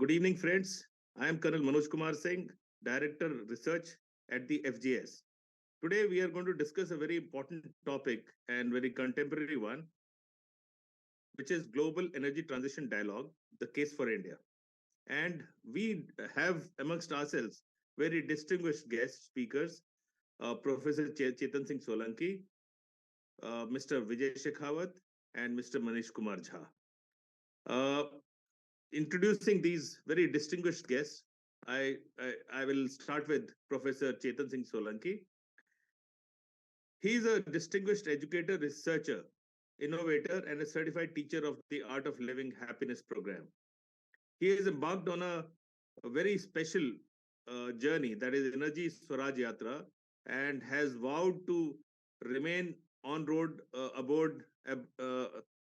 Good evening, friends. I am Colonel Manoj Kumar Singh, Director Research at the FGS. Today, we are going to discuss a very important topic and very contemporary one, which is Global Energy Transition Dialogue, the case for India. And we have amongst ourselves very distinguished guest speakers, Professor Chetan Singh Solanki, Mr. Vijay Shekhawat, and Mr. Manish Kumar Jha. Uh, Introducing these very distinguished guests, I will start with Professor Chetan Singh Solanki. He is a distinguished educator, researcher, innovator, and a certified teacher of the Art of Living Happiness program. He has embarked on a very special journey, that is Energy Swaraj Yatra, and has vowed to remain on road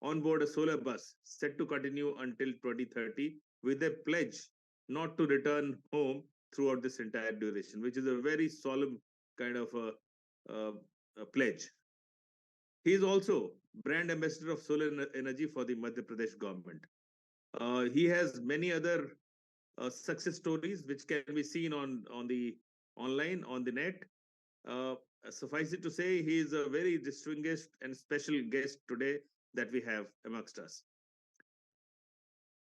on board a solar bus set to continue until 2030 with a pledge not to return home throughout this entire duration, which is a very solemn kind of a pledge. He is also brand ambassador of solar energy for the Madhya Pradesh government. He has many other success stories which can be seen on the online on the net. Uh, Suffice it to say, he is a very distinguished and special guest today that we have amongst us.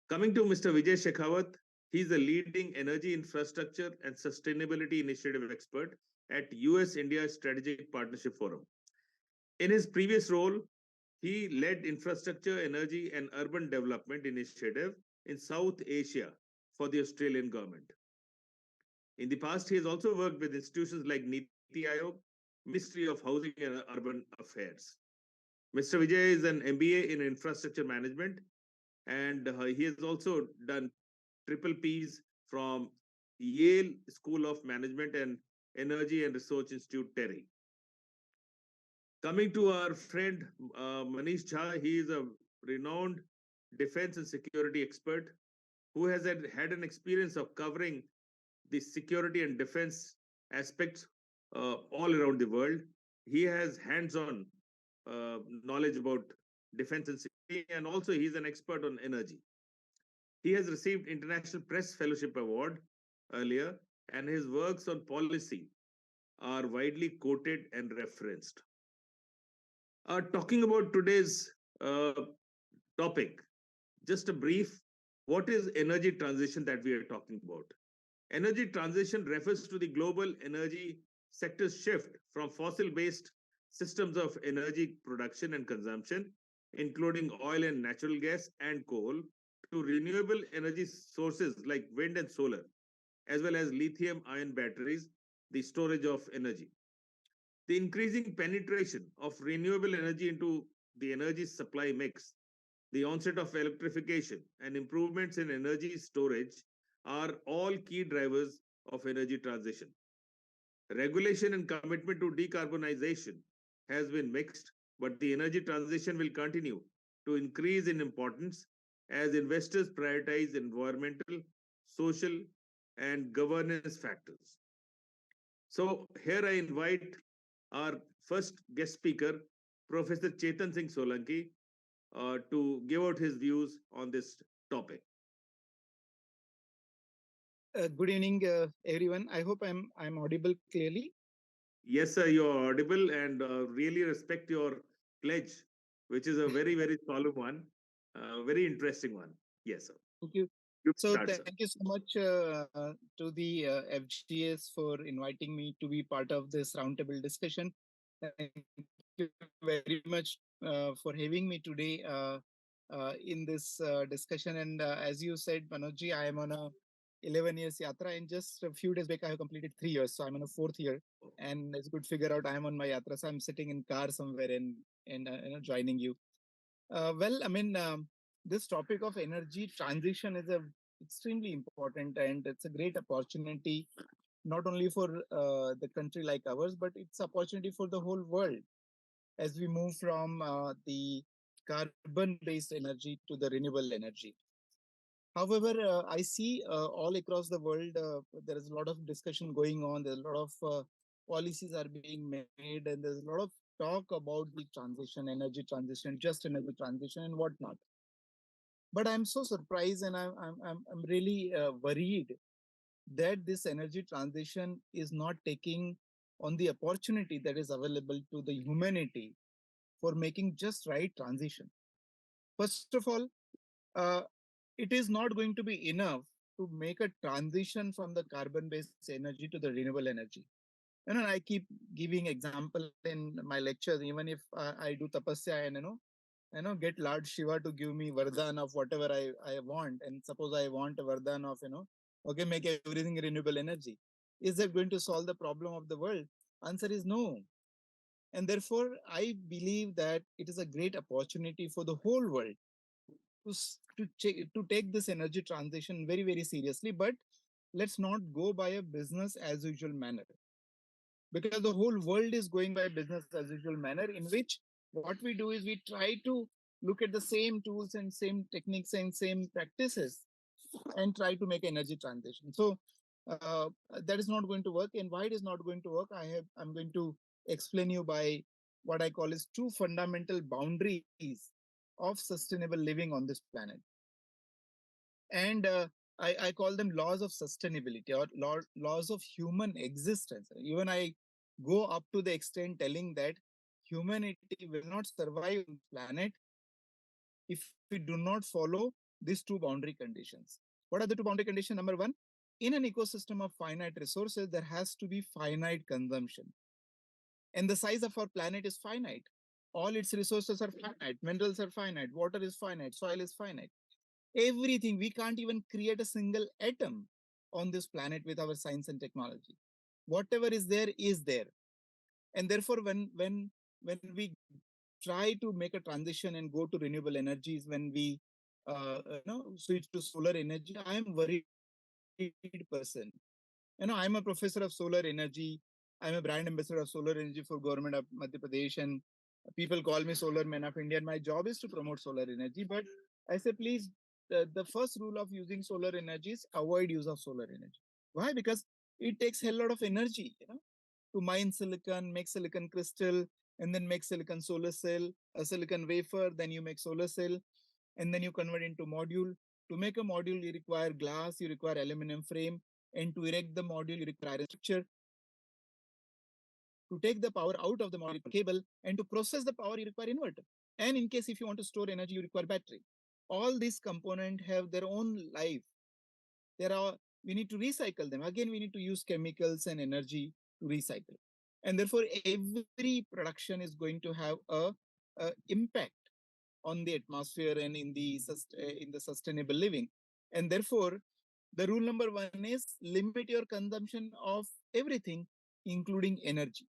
Coming to Mr. Vijay Shekhawat, he is a leading energy infrastructure and sustainability initiative expert at US India Strategic Partnership Forum. In his previous role, he led infrastructure, energy, and urban development initiative in South Asia for the Australian government. In the past, he has also worked with institutions like Niti Aayog, Ministry of Housing and Urban Affairs. Mr. Vijay is an MBA in infrastructure management, and he has also done triple Ps from Yale School of Management and Energy and Research Institute, Terry. Coming to our friend Manish Jha, he is a renowned defense and security expert who has had an experience of covering the security and defense aspects all around the world. He has hands-on knowledge about defense and security, and also he's an expert on energy. He has received International Press Fellowship Award earlier, and his works on policy are widely quoted and referenced. Talking about today's topic, just a brief, what is energy transition that we are talking about? Energy transition refers to the global energy sector's shift from fossil-based systems of energy production and consumption, including oil and natural gas and coal, to renewable energy sources like wind and solar, as well as lithium-ion batteries, the storage of energy. The increasing penetration of renewable energy into the energy supply mix, the onset of electrification, and improvements in energy storage are all key drivers of energy transition. Regulation and commitment to decarbonization has been mixed, but the energy transition will continue to increase in importance as investors prioritize environmental, social, and governance factors. So, here I invite our first guest speaker, Professor Chetan Singh Solanki, to give out his views on this topic. Good evening, everyone. I hope I'm audible clearly. Yes, sir, you are audible, and really respect your pledge, which is a very solemn one, very interesting one. Yes, sir. Thank you. You So start, sir. thank you so much to the FGS for inviting me to be part of this roundtable discussion. Thank you very much for having me today in this discussion. And as you said, Manojji, I am on a 11 years yatra, and just a few days back I have completed 3 years, so I'm on a fourth year. And as you could figure out, I am on my yatra, so I'm sitting in car somewhere and joining you. Well, I mean, this topic of energy transition is a extremely important, and it's a great opportunity not only for the country like ours, but it's opportunity for the whole world as we move from the carbon-based energy to the renewable energy. However, I see all across the world there is a lot of discussion going on. There's a lot of policies are being made, and there's a lot of talk about the transition, energy transition, just energy transition, and whatnot. But I'm so surprised, and I'm really worried that this energy transition is not taking on the opportunity that is available to the humanity for making just right transition. First of all, uh, it is not going to be enough to make a transition from the carbon-based energy to the renewable energy. And I keep giving example in my lectures, even if I do tapasya and get Lord Shiva to give me vardhan of whatever I want. And suppose I want a vardhan of, okay, make everything renewable energy. Is that going to solve the problem of the world? Answer is no. And therefore, I believe that it is a great opportunity for the whole world to take this energy transition very, very seriously. But let's not go by a business as usual manner, because the whole world is going by business as usual manner, in which what we do is we try to look at the same tools and same techniques and same practices and try to make energy transition. So uh, that is not going to work. And why it is not going to work, I'm going to explain you by what I call is two fundamental boundaries of sustainable living on this planet. And I call them laws of sustainability, or laws of human existence. Even I go up to the extent telling that humanity will not survive on this planet if we do not follow these two boundary conditions. What are the two boundary conditions? Number one, in an ecosystem of finite resources, there has to be finite consumption. And the size of our planet is finite. All its resources are finite, minerals are finite, water is finite, soil is finite. Everything, we can't even create a single atom on this planet with our science and technology. Whatever is there. And therefore, when we try to make a transition and go to renewable energies, when we switch to solar energy, I am worried person. I'm a professor of solar energy. I'm a brand ambassador of solar energy for government of Madhya Pradesh, and people call me solar man of India. And my job is to promote solar energy. But I say, please, the first rule of using solar energy is avoid use of solar energy. Why? Because it takes a lot of energy, to mine silicon, make silicon crystal, and then make silicon solar cell, a silicon wafer, then you make solar cell, and then you convert into module. To make a module, you require glass, you require aluminum frame, and to erect the module, you require iron structure. To take the power out of the module, you require cable, and to process the power, you require inverter. And in case if you want to store energy, you require battery. All these components have their own life. There are We need to recycle them. Again, we need to use chemicals and energy to recycle. And therefore, every production is going to have a impact on the atmosphere and in the sustainable living. And therefore, the rule number one is limit your consumption of everything, including energy.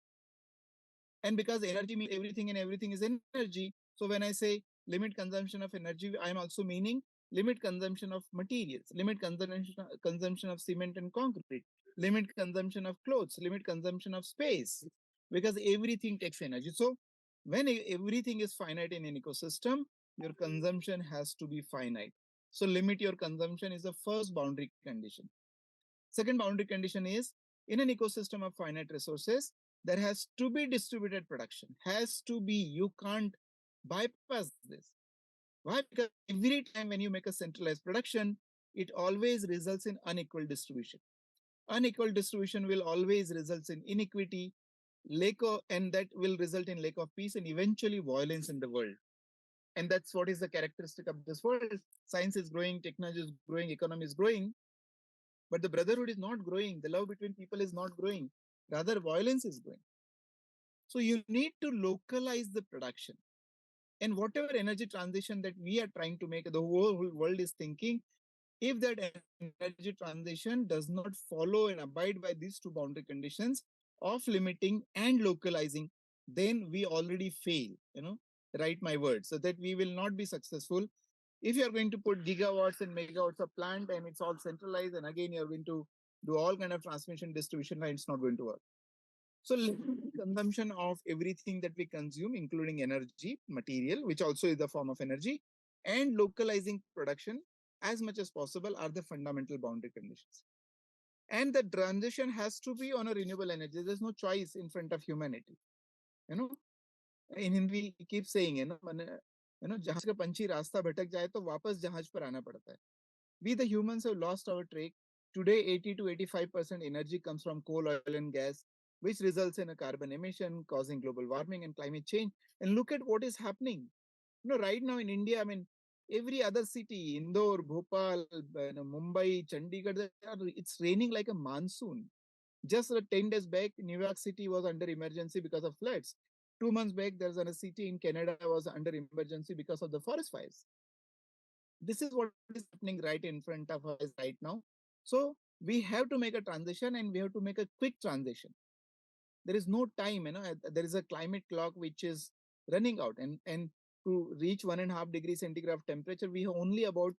And because energy means everything and everything is energy, so when I say limit consumption of energy, I am also meaning limit consumption of materials, limit consumption of cement and concrete, limit consumption of clothes, limit consumption of space, because everything takes energy. So when everything is finite in an ecosystem, your consumption has to be finite. So limit your consumption is the first boundary condition. Second boundary condition is, in an ecosystem of finite resources, there has to be distributed production. Has to be. You can't bypass this. Why? Because every time when you make a centralized production, it always results in unequal distribution. Unequal distribution will always result in inequity, and that will result in lack of peace and eventually violence in the world. And that's what is the characteristic of this world. Science is growing, technology is growing, economy is growing, but the brotherhood is not growing. The love between people is not growing. Rather, violence is growing. So you need to localize the production. And whatever energy transition that we are trying to make, the whole world is thinking, if that energy transition does not follow and abide by these two boundary conditions of limiting and localizing, then we already fail. Write my words, so that we will not be successful. If you are going to put gigawatts and megawatts of plant and it's all centralized, and again you're going to do all kind of transmission distribution line, it's not going to work. So consumption of everything that we consume, including energy, material, which also is the form of energy, and localizing production as much as possible are the fundamental boundary conditions. And the transition has to be on a renewable energy. There's no choice in front of humanity. In Hindi, we keep saying, जहाज का पंछी रास्ता भटक जाए तो वापस जहाज पर आना पड़ता है. We the humans have lost our track. Today 80 to 85% energy comes from coal, oil and gas, which results in a carbon emission causing global warming and climate change. And look at what is happening. Right now in India, I mean, every other city, Indore, Bhopal, Mumbai, Chandigarh, it's raining like a monsoon. Just 10 days back, New York City was under emergency because of floods. 2 months back, there's a city in Canada was under emergency because of the forest fires. This is what is happening right in front of us right now. So we have to make a transition and we have to make a quick transition. There is no time, there is a climate clock which is running out, and to reach 1.5 degrees centigrade of temperature, we have only about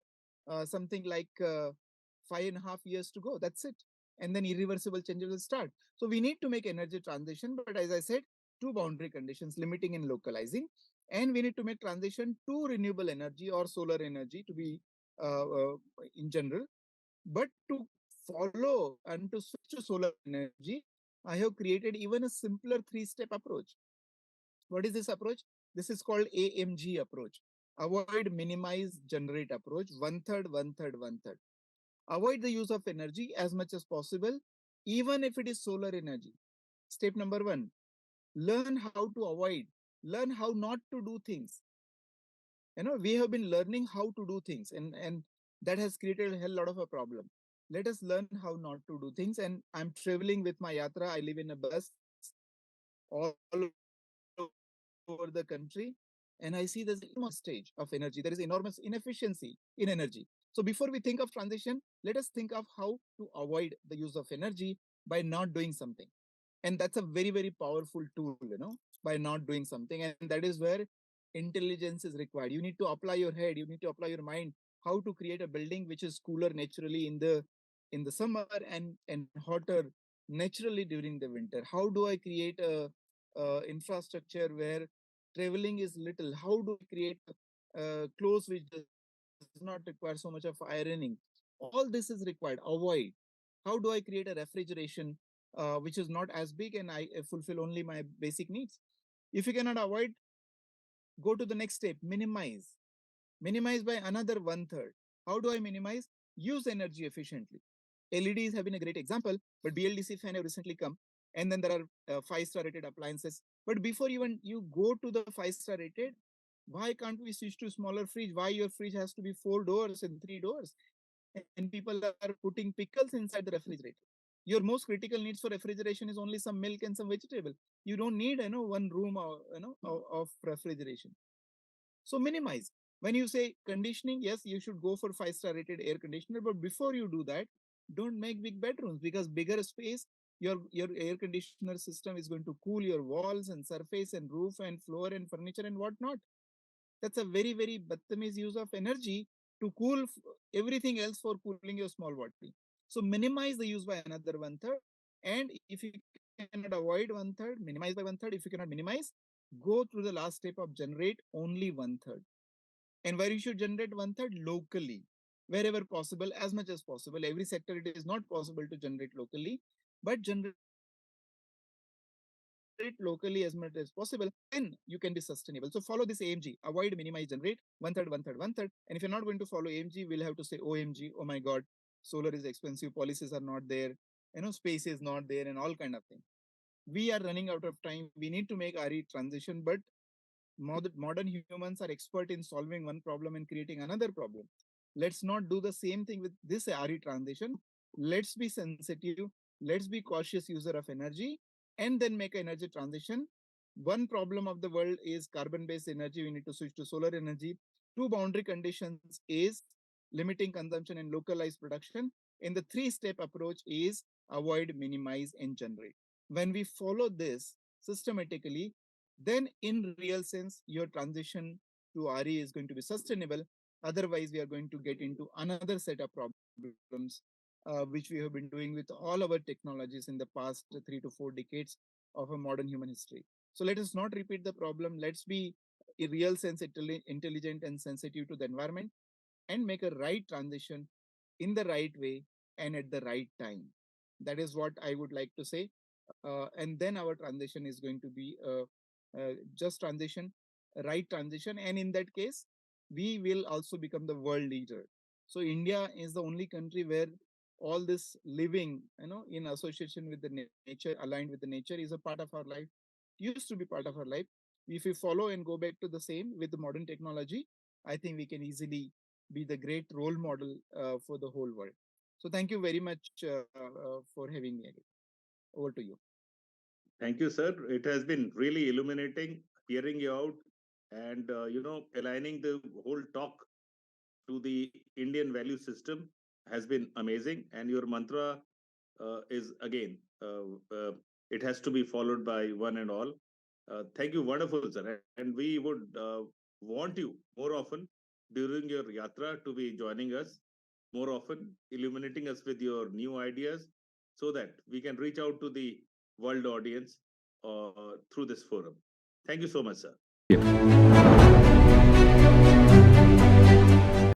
something like 5.5 years to go. That's it. And then irreversible changes will start. So we need to make energy transition, but as I said, two boundary conditions, limiting and localizing. And we need to make transition to renewable energy or solar energy to be in general. But to follow and to switch to solar energy, I have created even a simpler three-step approach. What is this approach? This is called AMG approach. Avoid, minimize, generate approach. One third, one third, one third. Avoid the use of energy as much as possible, even if it is solar energy. Step number one, learn how to avoid, learn how not to do things. We have been learning how to do things, and that has created a hell lot of a problem. Let us learn how not to do things. And I'm traveling with my yatra. I live in a bus all over the country, and I see there's enormous stage of energy. There is enormous inefficiency in energy. So before we think of transition, let us think of how to avoid the use of energy by not doing something. And that's a very, very powerful tool, by not doing something. And that is where intelligence is required. You need to apply your head, you need to apply your mind, how to create a building which is cooler naturally in the summer, and hotter naturally during the winter. How do I create a infrastructure where traveling is little? How do I create clothes which does not require so much of ironing? All this is required. Avoid. How do I create a refrigeration which is not as big, and I fulfill only my basic needs? If you cannot avoid, go to the next step, minimize. Minimize by another one third. How do I minimize? Use energy efficiently. LEDs have been a great example, but BLDC fan have recently come. And then there are 5-star rated appliances. But before even you go to the 5-star rated, why can't we switch to smaller fridge? Why your fridge has to be 4 doors and 3 doors? And people are putting pickles inside the refrigerator. Your most critical needs for refrigeration is only some milk and some vegetable. You don't need, one room of refrigeration. So minimize. When you say conditioning, yes, you should go for 5-star rated air conditioner. But before you do that, don't make big bedrooms, because bigger space, your air conditioner system is going to cool your walls and surface and roof and floor and furniture and whatnot. That's a very, very Battamiz use of energy to cool everything else for cooling your small body. So minimize the use by another one third. And if you cannot avoid one third, minimize by one third. If you cannot minimize, go through the last step of generate only one third. And where you should generate one third? Locally, wherever possible, as much as possible. Every sector it is not possible to generate locally, but generate locally as much as possible. Then you can be sustainable. So follow this AMG: avoid, minimize, generate, one third, one third, one third. And if you're not going to follow AMG, we'll have to say OMG, oh my God, solar is expensive, policies are not there, space is not there, and all kind of thing. We are running out of time. We need to make RE transition, but modern humans are expert in solving one problem and creating another problem. Let's not do the same thing with this RE transition. Let's be sensitive. Let's be cautious user of energy, and then make an energy transition. One problem of the world is carbon-based energy. We need to switch to solar energy. Two boundary conditions is limiting consumption and localized production. And the three-step approach is avoid, minimize, and generate. When we follow this systematically, then in real sense, your transition to RE is going to be sustainable. Otherwise, we are going to get into another set of problems, which we have been doing with all our technologies in the past 3 to 4 decades of a modern human history. So let us not repeat the problem. Let's be in real sense intelligent and sensitive to the environment, and make a right transition in the right way and at the right time. That is what I would like to say. And then our transition is going to be a just transition. right transition, and in that case we will also become the world leader. So India is the only country where all this living, in association with the nature, aligned with the nature, is a part of our life, used to be part of our life. If we follow and go back to the same with the modern technology, I think we can easily be the great role model for the whole world. So thank you very much for having me again. Over to you. Thank you, sir. It has been really illuminating hearing you out and, aligning the whole talk to the Indian value system has been amazing. And your mantra is again, it has to be followed by one and all. Thank you, wonderful, sir. And we would want you more often during your yatra to be joining us more often, illuminating us with your new ideas so that we can reach out to the world audience through this forum. Thank you so much, sir. Thank you.